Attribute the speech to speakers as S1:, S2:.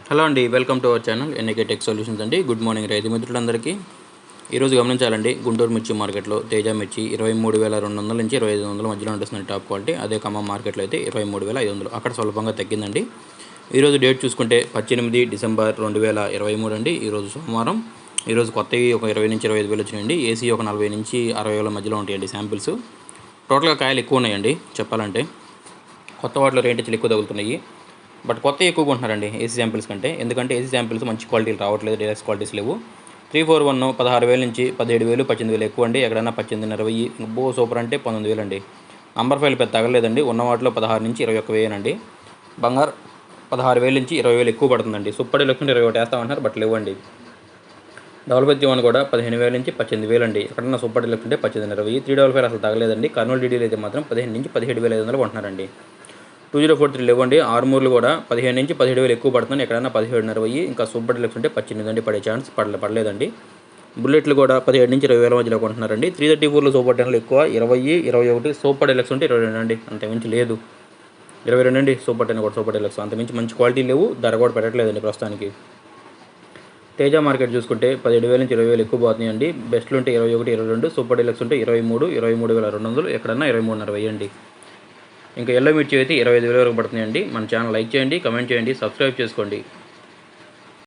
S1: Hello అండి, welcome to our channel NAK tech solutions అండి. Good morning రైతు మిత్రులందరికీ. ఈరోజు గమనించాలండి, గుంటూరు మిర్చి మార్కెట్లో తేజ మిర్చి 23,200 నుంచి 2500 మధ్యలో ఉంటుంది టాప్ క్వాలిటీ. అదే ఖమ్మం మార్కెట్లో అయితే 23,500, అక్కడ స్వల్పంగా తగ్గిందండి. ఈరోజు డేట్ చూసుకుంటే 18 డిసెంబర్ 2023 అండి. ఈరోజు సోమవారం. ఈరోజు కొత్తవి ఒక 20 నుంచి 25 వేలు వచ్చినాయండి. ఏసీ ఒక 40 నుంచి 60 వేల మధ్యలో ఉంటాయండి శాంపిల్స్. టోటల్గా కాయలు ఎక్కువ ఉన్నాయండి చెప్పాలంటే. కొత్త వాటిలో రేట్లు ఎక్కువ తగులుతున్నాయి. బట్ కొత్త ఎక్కువ కొంటున్నారండి ఏసీ శాంపిల్స్ కంటే. ఎందుకంటే ఏసీ శాంపిల్స్ మంచి క్వాలిటీలు రావట్లేదు, డైరెక్ట్ క్వాలిటీస్ లేవు. 341 16,000 నుంచి 17,000 18,000 ఎక్కువ అండి. ఎక్కడైనా 18,500 బో సూపర్ అంటే 19,000 అండి. నంబర్ ఫైల్ పెద్ద తగలేదండి. ఉన్న వాటిలో 16 నుంచి 21,000 అండి. బంగారు 16,000 నుంచి 20,000 ఎక్కువ పడుతుందండి. సూపర్ డీలక్స్ 21 వేస్తామంటున్నారు, బట్ లేవండి. డబుల్ బెడ్రూమ్ వన్ కూడా 15,000 నుంచి 18,000 అండి. ఎక్కడన్నా సూపర్ డీలక్స్ ఉంటే 18,500. 355 అసలు తగలేదండి. కర్నూలు డీడీలు అయితే మాత్రం 15 నుంచి 17,500 కొంటున్నారండి. 2043 లేవండి. ఆర్మూర్లు కూడా 15 నుంచి 17,000 ఎక్కువ పడుతుంది. ఎక్కడైనా 17,500. ఇంకా సూపర్ డీలక్స్ ఉంటే 18 అండి. పడే ఛాన్స్ పడలేదండి. బుల్లెట్లు కూడా 17 నుంచి 20,000 మధ్యలో కొంటున్నారండి. 334లో సూపర్ టెన్లు ఎక్కువ 20, 21. సూపర్ డీలక్స్ ఉంటే 22 అండి, అంతకుమించి లేదు. 22 అండి సూపర్ టెన్ కూడా. సూపర్ డీలక్స్ అంతకుమించి మంచి క్వాలిటీ లేవు, ధర కూడా పెట్టట్లేదండి ప్రస్తుతానికి. తేజ మార్కెట్ చూసుకుంటే 17,000 నుంచి 20,000 ఎక్కువ పోతున్నాయండి. బెస్ట్లు ఉంటే 21, 22. సూపర్ డీలక్స్ ఉంటే 23, 23,200. ఎక్కడన్నా 23,500 అండి. ఇంకా ఎల్లో మిర్చి అయితే 25,000 వరకు పడుతున్నాయండి. మన ఛానల్ లైక్ చేయండి, కమెంట్ చేయండి, సబ్స్క్రైబ్ చేసుకోండి.